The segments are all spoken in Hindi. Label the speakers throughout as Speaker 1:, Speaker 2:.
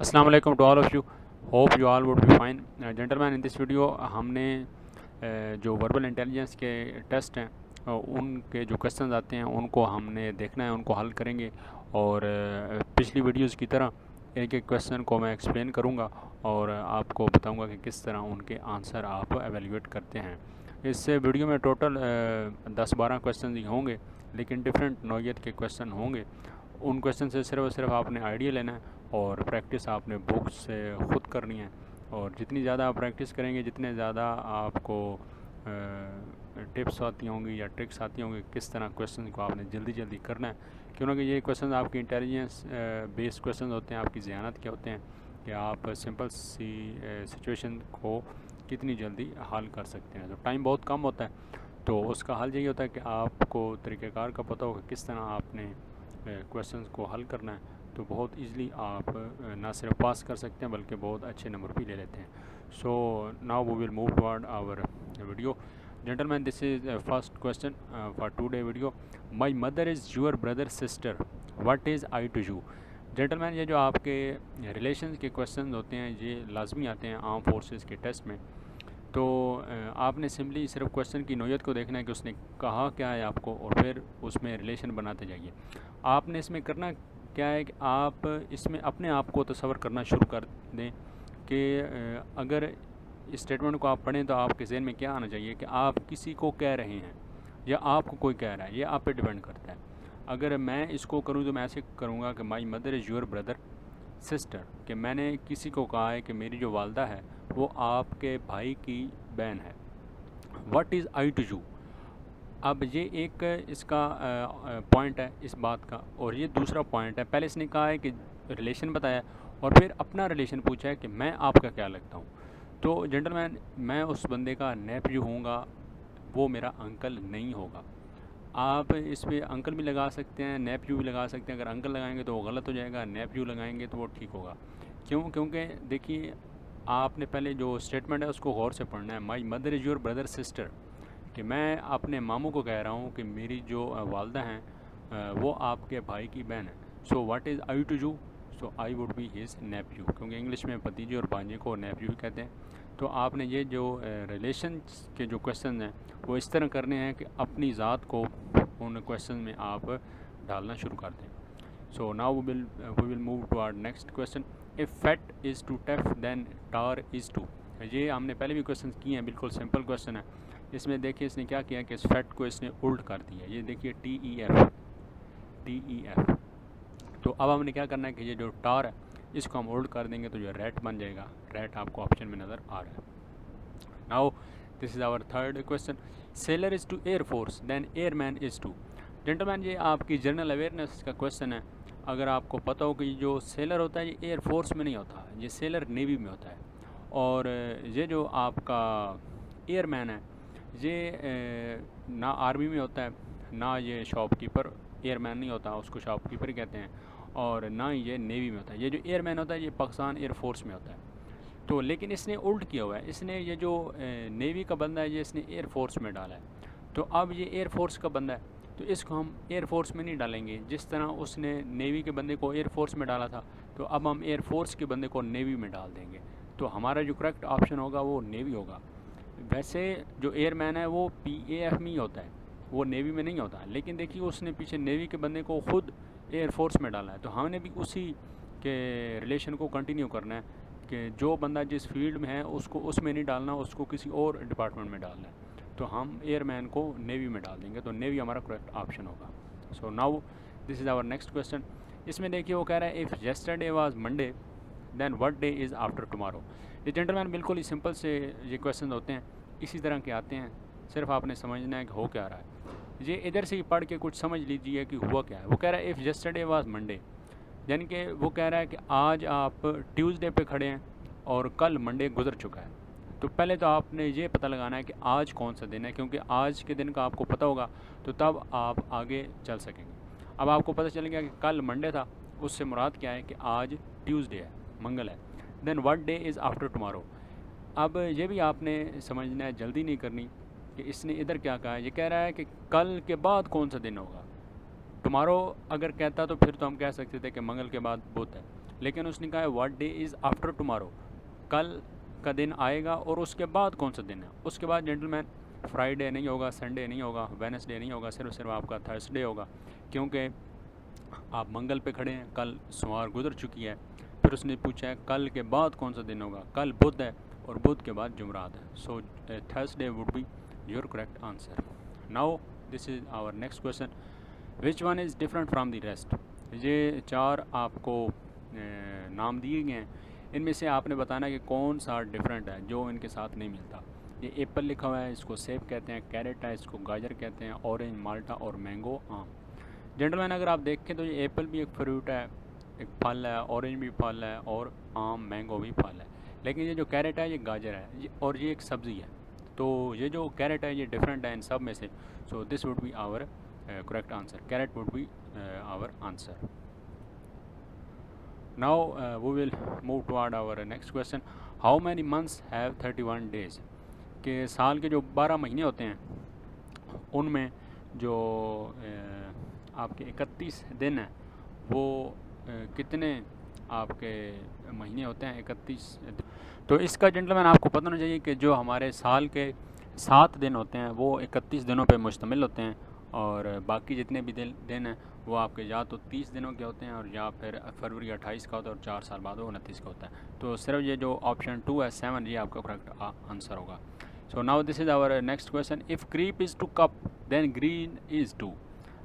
Speaker 1: अस्सलाम वालेकुम to all of you, hope you all would be fine. Gentleman, in this video हमने जो वर्बल इंटेलिजेंस के टेस्ट हैं उनके जो क्वेश्चंस आते हैं उनको हमने देखना है, उनको हल करेंगे। और पिछली वीडियोस की तरह एक एक क्वेश्चन को मैं एक्सप्लेन करूंगा और आपको बताऊंगा कि किस तरह उनके आंसर आप एवेलुएट करते हैं। इस वीडियो में टोटल 10-12 क्वेश्चन ही होंगे, लेकिन डिफरेंट नौइयत के क्वेश्चन होंगे। उन क्वेश्चन से सिर्फ और सिर्फ आपने आइडिया लेना है और प्रैक्टिस आपने बुक्स से ख़ुद करनी है। और जितनी ज़्यादा आप प्रैक्टिस करेंगे, जितने ज़्यादा आपको टिप्स आती होंगी या ट्रिक्स आती होंगी किस तरह क्वेश्चन को आपने जल्दी जल्दी करना है, क्योंकि ये क्वेश्चन आपकी इंटेलिजेंस बेस्ड क्वेश्चन होते हैं, आपकी ज़हानत के होते हैं कि आप सिंपल सी सिचुएशन को कितनी जल्दी हल कर सकते हैं। तो टाइम बहुत कम होता है, तो उसका हल यही होता है कि आपको तरीक़ेकार का पता हो कि किस तरह आपने क्वेश्चंस को हल करना है, तो बहुत इजीली आप ना सिर्फ पास कर सकते हैं बल्कि बहुत अच्छे नंबर भी ले लेते हैं। So now we will move toward our video. Gentleman, this is first question for today video. My mother is your brother sister, what is I to you. Gentleman, ये जो आपके रिलेशन के क्वेश्चन होते हैं ये लाजमी आते हैं आर्म फोर्सेस के टेस्ट में। तो आपने सिंपली सिर्फ क्वेश्चन की नोयत को देखना है कि उसने कहा क्या है आपको, और फिर उसमें रिलेशन बनाते जाइए। आपने इसमें करना क्या है कि आप इसमें अपने आप को तसव्वुर करना शुरू कर दें कि अगर इस स्टेटमेंट को आप पढ़ें तो आपके ज़हन में क्या आना चाहिए कि आप किसी को कह रहे हैं या आपको कोई कह रहा है। ये आप पे डिपेंड करता है। अगर मैं इसको करूँ तो मैं ऐसे करूँगा कि my mother is your brother sister, कि मैंने किसी को कहा है कि मेरी जो वालदा है वो आपके भाई की बहन है। What is I to you. अब ये एक इसका पॉइंट है इस बात का, और ये दूसरा पॉइंट है। पहले इसने कहा है कि रिलेशन बताया और फिर अपना रिलेशन पूछा है कि मैं आपका क्या लगता हूँ। तो जेंटलमैन, मैं उस बंदे का नेफ्यू होऊंगा, वो मेरा अंकल नहीं होगा। आप इस पर अंकल भी लगा सकते हैं, नेफ्यू भी लगा सकते हैं। अगर अंकल लगाएंगे तो वो गलत हो जाएगा, नेफ्यू लगाएंगे तो वो ठीक होगा। क्यों? क्योंकि देखिए, आपने पहले जो स्टेटमेंट है उसको गौर से पढ़ना है। My mother is your brother sister, कि मैं अपने मामू को कह रहा हूँ कि मेरी जो वालदा हैं वो आपके भाई की बहन है। So what is I to you. So I would be his nephew, क्योंकि इंग्लिश में भतीजे और भांजे को नेफ्यू भी कहते हैं। तो आपने ये जो रिलेशन के जो क्वेश्चन हैं वो इस तरह करने हैं कि अपनी ज़ात को उन क्वेश्चन में आप डालना शुरू कर दें। So now we will move to our next question. If fat is to tough then tar is to. ये हमने पहले भी क्वेश्चन किए हैं, बिल्कुल सिंपल क्वेश्चन है। इसमें देखिए इसने क्या किया कि इस फैट को इसने उल्ट कर दिया। ये देखिए TEF। तो अब हमने क्या करना है कि ये जो टार है इसको हम उल्ट कर देंगे तो ये रैट बन जाएगा। रैट आपको ऑप्शन में नज़र आ रहा है। Now this is our third question. Sailor is to air force then airman is to. Gentleman, ये आपकी जनरल अवेयरनेस का क्वेश्चन है। अगर आपको पता हो कि जो सेलर होता है ये एयरफोर्स में नहीं होता, ये सेलर नेवी में होता है। और ये जो आपका एयरमैन है ये ना आर्मी में होता है, ना ये शॉपकीपर एयरमैन नहीं होता, उसको शॉपकीपर ही कहते हैं, और ना ही ये नेवी में होता है। ये जो एयरमैन होता है ये पाकिस्तान एयरफोर्स में होता है। तो लेकिन इसने उल्ट किया हुआ है, इसने ये जो नेवी का बंदा है ये इसने एयरफोर्स में डाला है। तो अब ये एयरफोर्स का बंदा है तो इसको हम एयरफोर्स में नहीं डालेंगे। जिस तरह उसने नेवी के बंदे को एयरफोर्स में डाला था, तो अब हम एयरफोर्स के बंदे को नेवी में डाल देंगे। तो हमारा जो करेक्ट ऑप्शन होगा वो नेवी होगा। वैसे जो एयरमैन है वो PAF में ही होता है, वो नेवी में नहीं होता। लेकिन देखिए उसने पीछे नेवी के बंदे को ख़ुद एयरफोर्स में डाला है, तो हमने भी उसी के रिलेशन को कंटिन्यू करना है कि जो बंदा जिस फील्ड में है उसको उसमें नहीं डालना, उसको किसी और डिपार्टमेंट में डालना है। तो हम एयरमैन को नेवी में डाल देंगे, तो नेवी हमारा करेक्ट ऑप्शन होगा। So now this is our next question. इसमें देखिए वो कह रहा है if yesterday was Monday then what day is after tomorrow. ये जेंटलमैन बिल्कुल ही सिंपल से ये क्वेश्चन होते हैं, इसी तरह के आते हैं। सिर्फ आपने समझना है कि हो क्या रहा है। ये इधर से ही पढ़ के कुछ समझ लीजिए कि हुआ क्या है। वो कह रहा है इफ़ येस्टरडे वाज मंडे, यानी कि वो कह रहा है कि आज आप ट्यूसडे पे खड़े हैं और कल मंडे गुजर चुका है। तो पहले तो आपने ये पता लगाना है कि आज कौन सा दिन है, क्योंकि आज के दिन का आपको पता होगा तो तब आप आगे चल सकेंगे। अब आपको पता चल गया कि कल मंडे था, उससे मुराद क्या है कि आज ट्यूसडे है, मंगल है। Then what day is after tomorrow. अब ये भी आपने समझना है, जल्दी नहीं करनी कि इसने इधर क्या कहा है। ये कह रहा है कि कल के बाद कौन सा दिन होगा। टुमारो अगर कहता तो फिर तो हम कह सकते थे कि मंगल के बाद बुध है, लेकिन उसने कहा है what day is after tomorrow, कल का दिन आएगा और उसके बाद कौन सा दिन है। उसके बाद जेंटलमैन फ्राइडे नहीं होगा, संडे नहीं होगा, वेडनेसडे नहीं होगा, सिर्फ आपका थर्सडे होगा, क्योंकि आप मंगल पे खड़े हैं, कल सोमवार गुजर चुकी है। फिर उसने पूछा है कल के बाद कौन सा दिन होगा, कल बुध है और बुध के बाद जुमरात है। So Thursday would be your correct answer. Now this is our next question, which one is different from the rest. ये 4 आपको नाम दिए गए हैं, इनमें से आपने बताना कि कौन सा डिफरेंट है जो इनके साथ नहीं मिलता। ये एप्पल लिखा हुआ है, इसको सेब कहते हैं, कैरेट है, इसको गाजर कहते हैं, ऑरेंज माल्टा और मैंगो आम। जेंटलमैन अगर आप देखें तो ये एप्पल भी एक फ्रूट है, एक फल है, ऑरेंज भी फल है और आम मैंगो भी फल है। लेकिन ये जो कैरेट है ये गाजर है और ये एक सब्ज़ी है। तो ये जो कैरेट है ये डिफरेंट है इन सब में से। So this would be our correct answer, carrot would be our answer. Now we will move toward our next question, how many months have 31 days. के साल के जो 12 महीने होते हैं उनमें जो आपके 31 दिन हैं वो कितने आपके महीने होते हैं 31। तो इसका जेंटलमैन आपको पता होना चाहिए कि जो हमारे साल के 7 दिन होते हैं वो 31 दिनों पे मुश्तमिल होते हैं, और बाकी जितने भी दिन हैं वो आपके या तो 30 दिनों के होते हैं और या फिर फरवरी 28 का होता है और 4 साल बाद वो 29 का होता है। तो सिर्फ ये जो ऑप्शन 2 है 7, ये आपका करेक्ट आंसर होगा। So now this is our next question, if creep is to cup then green is to.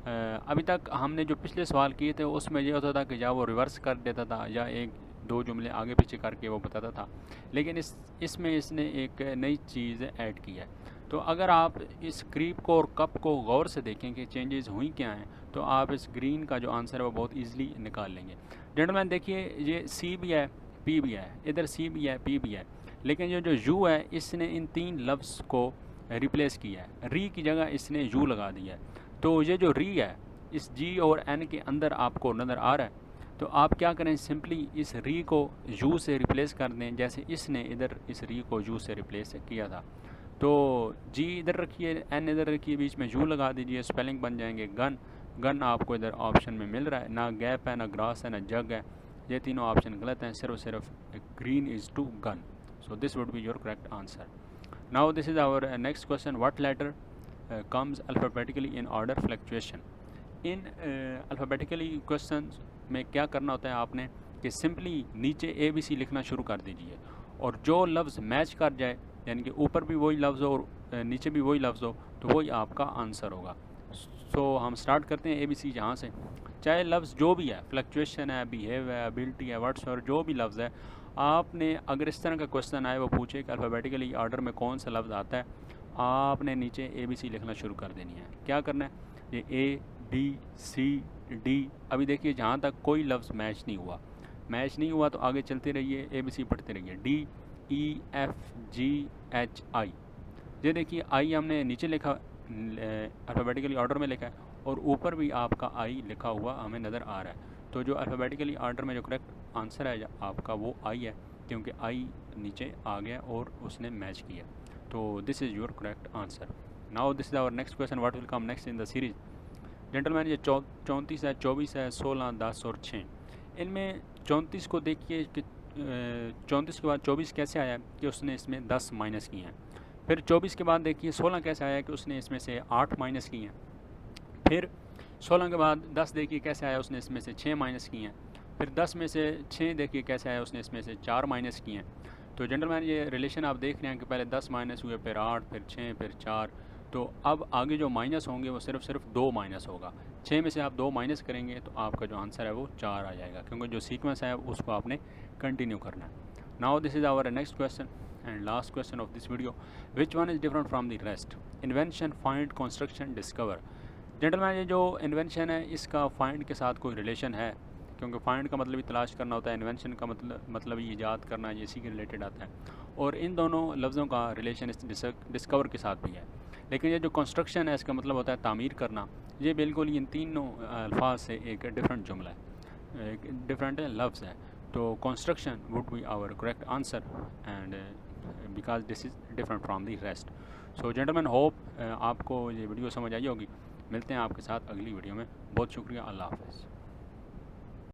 Speaker 1: अभी तक हमने जो पिछले सवाल किए थे उसमें ये होता था कि या वो रिवर्स कर देता था या एक दो जुमले आगे पीछे करके वो बताता था, लेकिन इसमें इसने एक नई चीज़ ऐड की है। तो अगर आप इस क्रीप को और कप को गौर से देखें कि चेंजेस हुई क्या हैं, तो आप इस ग्रीन का जो आंसर है वो बहुत ईजिली निकाल लेंगे। जेंटलमैन देखिए ये सी भी है, पी भी है, इधर सी भी है, पी भी है, लेकिन ये जो यू है इसने इन 3 लफ्ज़ को रिप्लेस किया है। री की जगह इसने यू लगा दिया है। तो ये जो री है इस जी और एन के अंदर आपको नज़र आ रहा है, तो आप क्या करें, सिंपली इस री को यू से रिप्लेस कर दें, जैसे इसने इधर इस री को यू से रिप्लेस किया था। तो जी इधर रखिए, एन इधर रखिए, बीच में यू लगा दीजिए, स्पेलिंग बन जाएंगे गन। गन आपको इधर ऑप्शन में मिल रहा है, ना गैप है, ना ग्रास है, ना जग है, ये तीनों ऑप्शन गलत हैं, सिर्फ green is to gun. So this would be your correct answer. Now this is our next question, what letter comes alphabetically in order fluctuation। इन अल्फ़ाबेटिकली क्वेश्चन में क्या करना होता है आपने कि सिंपली नीचे ABC लिखना शुरू कर दीजिए, और जो लफ्ज़ मैच कर जाए, यानी कि ऊपर भी वही लफ्ज़ हो और नीचे भी वही लफ्ज़ हो, तो वही आपका आंसर होगा। सो हम स्टार्ट करते हैं ABC जहाँ से, चाहे लफ्ज़ जो भी है, फ्लक्चुएशन है, बिहेव है, एबिलिटी है, व्हाट्सएवर जो भी लफ्ज़ है, आपने अगर इस तरह का क्वेश्चन आए वो पूछे कि अल्फ़ाबेटिकली ऑर्डर में कौन सा लफ्ज़ आता है, आपने नीचे ABC लिखना शुरू कर देनी है। क्या करना है, ये ABCD, अभी देखिए जहाँ तक कोई लफ्ज़ मैच नहीं हुआ तो आगे चलते रहिए, ABC पढ़ते रहिए, DEFGHI। ये देखिए आई हमने नीचे लिखा, अल्फ़ाबेटिकली ऑर्डर में लिखा है, और ऊपर भी आपका आई लिखा हुआ हमें नज़र आ रहा है। तो जो अल्फ़ाबेटिकली ऑर्डर में जो करेक्ट आंसर है आपका वो आई है, क्योंकि आई नीचे आ गया और उसने मैच किया। तो this is your correct answer. Now this is our next question, what will come next in the series. Gentleman ये 34 है, 24 है, 16, 10 और 6। इनमें 34 को देखिए कि 34 के बाद 24 कैसे आया कि उसने इसमें 10 माइनस किए हैं। फिर 24 के बाद देखिए 16 कैसे आया कि उसने इसमें से 8 माइनस किए हैं। फिर 16 के बाद 10 देखिए कैसे आया, उसने इसमें से 6 माइनस किए हैं। फिर 10 में से 6 देखिए कैसे आया, उसने इसमें से 4 माइनस किए हैं। तो जेंटलमैन ये रिलेशन आप देख रहे हैं कि पहले 10 माइनस हुए, फिर 8, फिर 6, फिर 4। तो अब आगे जो माइनस होंगे वो सिर्फ 2 माइनस होगा। 6 में से आप 2 माइनस करेंगे तो आपका जो आंसर है वो 4 आ जाएगा, क्योंकि जो सीक्वेंस है उसको आपने कंटिन्यू करना है। Now this is our next question and last question of this video, which one is different from the rest. Invention, find, construction, discover. Gentleman ये जो इन्वेंशन है इसका फाइंड के साथ कोई रिलेशन है, क्योंकि फाइंड का मतलब ही तलाश करना होता है, इन्वेंशन का मतलब ही ईजाद करना, ये इसी के रिलेटेड आता है, और इन दोनों लफ्ज़ों का रिलेशन इस डिस्कवर के साथ भी है। लेकिन ये जो कंस्ट्रक्शन है इसका मतलब होता है तामीर करना। ये बिल्कुल इन तीनों अल्फाज से एक डिफरेंट जुमला है, एक डिफरेंट लफ्ज़ है। तो construction would be our correct answer and because this is different from the rest. So gentleman hope आपको ये वीडियो समझ आई होगी। मिलते हैं आपके साथ अगली वीडियो में। बहुत शुक्रिया, अल्लाह हाफ़िज़।